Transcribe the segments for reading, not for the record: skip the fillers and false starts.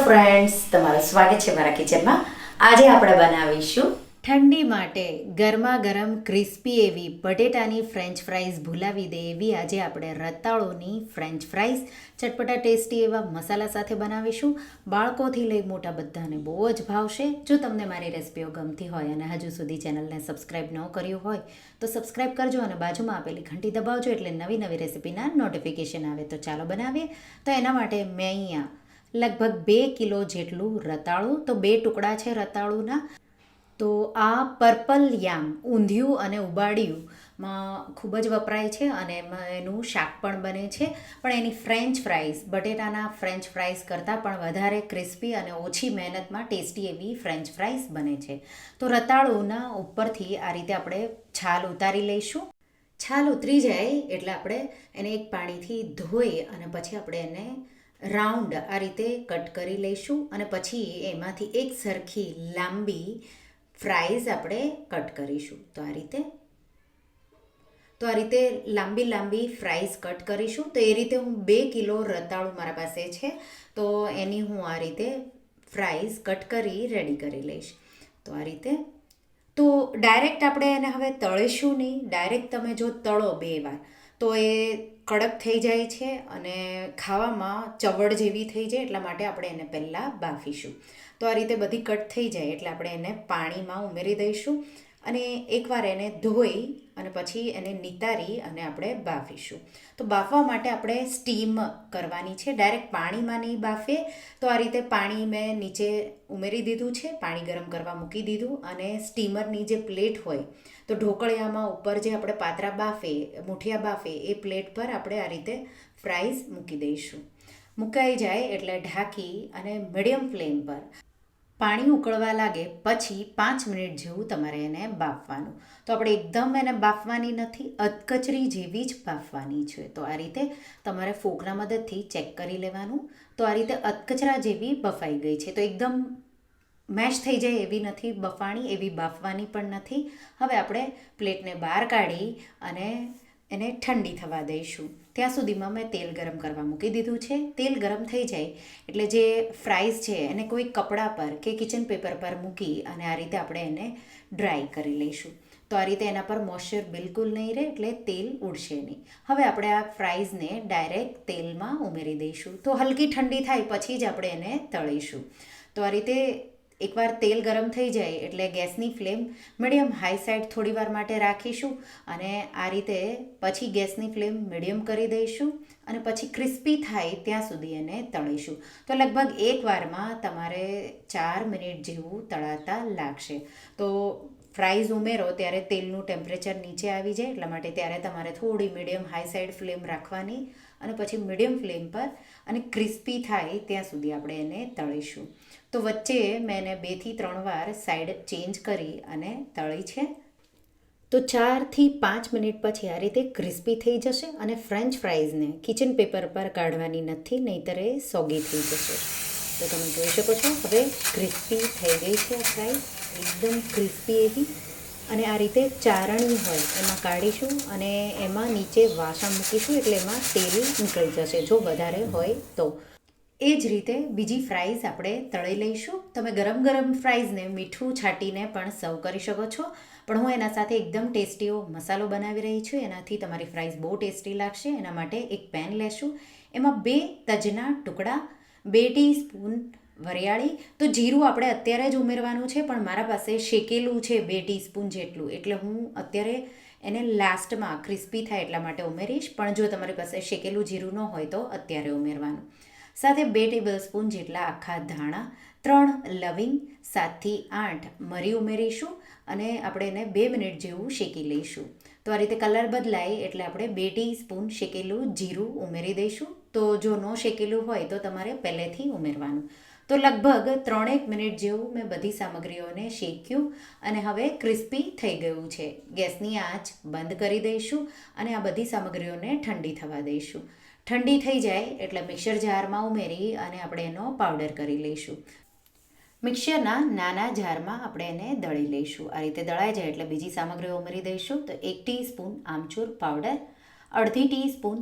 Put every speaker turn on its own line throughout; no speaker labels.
Friends, તમારું સ્વાગત છે મારા કિચનમાં. આજે આપણે બનાવીશું ઠંડી માટે ગરમા ગરમ ક્રિસ્પી એવી બટેટાની ફ્રેન્ચ ફ્રાઈઝ ભૂલાવી દે એવી આજે આપણે રતાળોની ફ્રેન્ચ ફ્રાઈઝ ચટપટા ટેસ્ટી એવા મસાલા સાથે બનાવીશું. બાળકોથી લઈ મોટા બધાને બહુ જ ભાવશે. જો તમને મારી રેસિપીઓ ગમતી હોય અને હજુ સુધી ચેનલને સબસ્ક્રાઈબ ન કર્યું હોય તો સબસ્ક્રાઈબ કરજો અને બાજુમાં આપેલી ઘંટી દબાવજો એટલે નવી નવી રેસિપીના નોટિફિકેશન આવે. તો ચાલો બનાવીએ. તો એના માટે મેં અહીંયા લગભગ 2 કિલો જેટલું રતાળું, તો 2 ટુકડા છે રતાળુના. તો આ પર્પલ યામ ઊંધિયું અને ઉબાડિયુંમાં ખૂબ જ વપરાય છે અને એમાં એનું શાક પણ બને છે. પણ એની ફ્રેન્ચ ફ્રાઈઝ બટેટાના ફ્રેન્ચ ફ્રાઈઝ કરતાં પણ વધારે ક્રિસ્પી અને ઓછી મહેનતમાં ટેસ્ટી એવી ફ્રેન્ચ ફ્રાઈઝ બને છે. તો રતાળુના ઉપરથી આ રીતે આપણે છાલ ઉતારી લઈશું. છાલ ઉતરી જાય એટલે આપણે એને એક પાણીથી ધોઈ અને પછી આપણે એને રાઉન્ડ આ રીતે કટ કરી લઈશું અને પછી એમાંથી એક સરખી લાંબી ફ્રાઈઝ આપણે કટ કરીશું. તો આ રીતે લાંબી લાંબી ફ્રાઈઝ કટ કરીશું. તો એ રીતે હું 2 કિલો રતાળું મારા પાસે છે, તો એની હું આ રીતે ફ્રાઈઝ કટ કરી રેડી કરી લઈશ. તો આ રીતે તો ડાયરેક્ટ આપણે એને હવે તળીશું નહીં. ડાયરેક્ટ તમે જો તળો 2 વાર તો એ કડક થઈ જાય છે અને ખાવામાં ચવડ જેવી થઈ જાય. એટલા માટે આપણે એને પહેલાં બાફીશું. તો આ રીતે બધી કટ થઈ જાય એટલે આપણે એને પાણીમાં ઉમેરી દઈશું અને એકવાર એને ધોઈ અને પછી એને નિતારી અને આપણે બાફીશું. તો બાફવા માટે આપણે સ્ટીમ કરવાની છે, ડાયરેક્ટ પાણીમાં નહીં બાફીએ. તો આ રીતે પાણી મેં નીચે ઉમેરી દીધું છે, પાણી ગરમ કરવા મૂકી દીધું અને સ્ટીમરની જે પ્લેટ હોય તો ઢોકળિયામાં ઉપર જે આપણે પાતરા બાફે, મુઠિયા બાફે એ પ્લેટ પર આપણે આ રીતે ફ્રાઈઝ મૂકી દઈશું. મુકાઈ જાય એટલે ઢાંકી અને મીડિયમ ફ્લેમ પર પાણી ઉકળવા લાગે પછી 5 મિનિટ જેવું તમારે એને બાફવાનું. તો આપણે એકદમ એને બાફવાની નથી, અધકચરી જેવી જ બાફવાની છે. તો આ રીતે તમારે ફોકના મદદથી ચેક કરી લેવાનું. તો આ રીતે અધકચરા જેવી બફાઈ ગઈ છે. તો એકદમ મેશ થઈ જાય એવી નથી બફાણી, એવી બાફવાની પણ નથી. હવે આપણે પ્લેટને બહાર કાઢી અને એને ઠંડી થવા દઈશું. ત્યાં સુધીમાં મેં તેલ ગરમ કરવા મૂકી દીધું છે. તેલ ગરમ થઈ જાય એટલે જે ફ્રાઈઝ છે એને કોઈ કપડા પર કે કિચન પેપર પર મૂકી અને આ રીતે આપણે એને ડ્રાય કરી લઈશું. તો આ રીતે એના પર મોઇશ્ચર બિલકુલ નહીં રહે એટલે તેલ ઉડશે નહીં. હવે આપણે આ ફ્રાઈઝને ડાયરેક્ટ તેલમાં ઉમેરી દઈશું. તો હલકી ઠંડી થાય પછી જ આપણે એને તળીશું. તો આ રીતે એકવાર તેલ ગરમ થઈ જાય એટલે ગેસની ફ્લેમ મીડિયમ હાઈ સાઈડ થોડી વાર માટે રાખીશું અને આ રીતે પછી ગેસની ફ્લેમ મીડિયમ કરી દઈશું અને પછી ક્રિસ્પી થાય ત્યાં સુધી એને તળીશું. તો લગભગ એક વારમાં તમારે 4 મિનિટ જેવું તળાતા લાગશે. તો ફ્રાઈઝ ઉમેરો ત્યારે તેલનું ટેમ્પરેચર નીચે આવી જાય, એટલા માટે ત્યારે તમારે થોડી મીડિયમ હાઈ સાઈડ ફ્લેમ રાખવાની અને પછી મીડિયમ ફ્લેમ પર અને ક્રિસ્પી થાય ત્યાં સુધી આપણે એને તળીશું. તો વચ્ચે મેં એને 2 થી 3 વાર સાઈડ ચેન્જ કરી અને તળી છે. તો 4 થી 5 મિનિટ પછી આ રીતે ક્રિસ્પી થઈ જશે અને ફ્રેન્ચ ફ્રાઈઝને કિચન પેપર પર કાઢવાની નથી, નહીંતર એ સોગી થઈ જશે. તો તમે જોઈ શકો છો હવે ક્રિસ્પી થઈ ગઈ છે આ ફ્રાઈઝ, એકદમ ક્રિસ્પી એવી. અને આ રીતે ચારણી હોય એમાં કાઢીશું અને એમાં નીચે વાસણ મૂકીશું એટલે એમાં તેલ નીકળી જશે જો વધારે હોય તો. એ જ રીતે બીજી ફ્રાઈઝ આપણે તળી લઈશું. તમે ગરમ ગરમ ફ્રાઈઝને મીઠું છાંટીને પણ સર્વ કરી શકો છો, પણ હું એના સાથે એકદમ ટેસ્ટીઓ મસાલો બનાવી રહી છું. એનાથી તમારી ફ્રાઈઝ બહુ ટેસ્ટી લાગશે. એના માટે એક પેન લેશું, એમાં 2 તજના ટુકડા, 2 ટીસ્પૂન વરિયાળી. તો જીરું આપણે અત્યારે જ ઉમેરવાનું છે, પણ મારા પાસે શેકેલું છે 2 ટીસ્પૂન જેટલું, એટલે હું અત્યારે એને લાસ્ટમાં ક્રિસ્પી થાય એટલા માટે ઉમેરીશ. પણ જો તમારી પાસે શેકેલું જીરું ન હોય તો અત્યારે ઉમેરવાનું. સાથે 2 ટેબલસ્પૂન જેટલા આખા ધાણા, 3 લવિંગ, 7 થી 8 મરી ઉમેરીશું અને આપણે એને 2 મિનિટ જેવું શેકી લઈશું. તો આ રીતે કલર બદલાય એટલે આપણે 2 ટીસ્પૂન શેકેલું જીરું ઉમેરી દઈશું. તો જો ન શેકેલું હોય તો તમારે પહેલેથી ઉમેરવાનું. તો લગભગ 3 મિનિટ જેવું મેં બધી સામગ્રીઓને શેક્યું અને હવે ક્રિસ્પી થઈ ગયું છે. ગેસની આંચ બંધ કરી દઈશું અને આ બધી સામગ્રીઓને ઠંડી થવા દઈશું. ઠંડી થઈ જાય એટલે મિક્સર જારમાં ઉમેરી અને આપણે એનો પાવડર કરી લઈશું. મિક્સરના નાના જારમાં આપણે એને દળી લઈશું. આ રીતે દળાઈ જાય એટલે બીજી સામગ્રીઓ ઉમેરી દઈશું. તો 1 ટીસ્પૂન આમચૂર પાવડર, 1/2 ટીસ્પૂન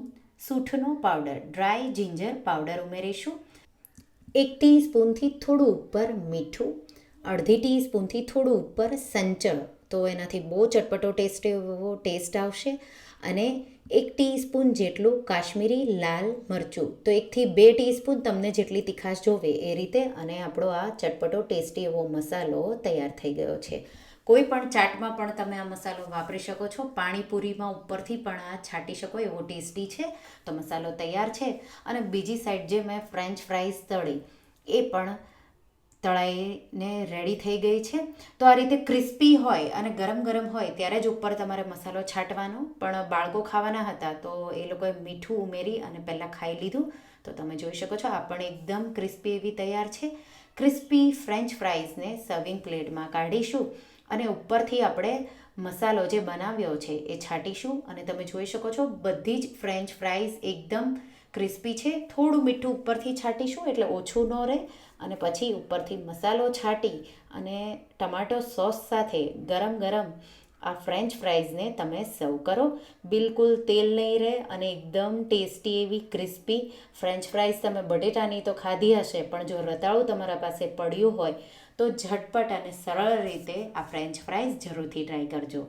સૂંઠનો પાવડર, ડ્રાય જિંજર પાવડર ઉમેરીશું. 1 ટીસ્પૂનથી થોડું ઉપર મીઠું, અડધી ટીસ્પૂનથી થોડું ઉપર સંચળ, તો એનાથી બહુ ચટપટો ટેસ્ટ આવશે. અને 1 ટીસ્પૂન જેટલું કાશ્મીરી લાલ મરચું, તો 1 થી 2 ટીસ્પૂન તમને જેટલી તીખાશ જોવે એ રીતે. અને આપણો આ ચટપટો ટેસ્ટી એવો મસાલો તૈયાર થઈ ગયો છે. કોઈ પણ ચાટમાં પણ તમે આ મસાલો વાપરી શકો છો. પાણીપુરીમાં ઉપરથી પણ આ છાંટી શકો એવો ટેસ્ટી છે. તો મસાલો તૈયાર છે. અને બીજી સાઈડ જે મેં ફ્રેન્ચ ફ્રાઈઝ તળી એ પણ તળાઈને રેડી થઈ ગઈ છે. તો આ રીતે ક્રિસ્પી હોય અને ગરમ ગરમ હોય ત્યારે જ ઉપર તમારે મસાલો છાંટવાનો. પણ બાળકો ખાવાના હતા તો એ લોકોએ મીઠું ઉમેરી અને પહેલાં ખાઈ લીધું. તો તમે જોઈ શકો છો આ પણ એકદમ ક્રિસ્પી એવી તૈયાર છે. ક્રિસ્પી ફ્રેન્ચ ફ્રાઈઝને સર્વિંગ પ્લેટમાં કાઢીશું અને ઉપરથી આપણે મસાલો જે બનાવ્યો છે એ છાંટીશું. અને તમે જોઈ શકો છો બધી જ ફ્રેન્ચ ફ્રાઈઝ એકદમ ક્રિસ્પી છે. થોડું મીઠું ઉપરથી છાંટીશું એટલે ઓછું ન રહે. અને પછી ઉપરથી મસાલો છાંટી અને ટમાટો સોસ સાથે ગરમ ગરમ આ ફ્રેન્ચ ફ્રાઈઝને તમે સર્વ કરો. બિલકુલ તેલ નહીં રહે અને એકદમ ટેસ્ટી એવી ક્રિસ્પી ફ્રેન્ચ ફ્રાઈઝ. તમે બટેટાની તો ખાધી હશે, પણ જો રતાળું તમારા પાસે પડ્યું હોય તો ઝટપટ અને સરળ રીતે આ ફ્રેન્ચ ફ્રાઈઝ જરૂરથી ટ્રાય કરજો.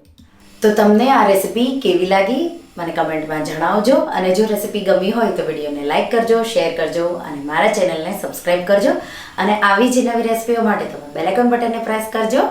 તો તમને આ રેસિપી કેવી લાગી મને કમેન્ટમાં જણાવજો. અને જો રેસિપી ગમી હોય તો વિડીયોને લાઇક કરજો, શેર કરજો અને મારા ચેનલને સબસ્ક્રાઈબ કરજો. અને આવી જ નવી રેસિપીઓ માટે તમે બેલ આઇકોન બટનને પ્રેસ કરજો.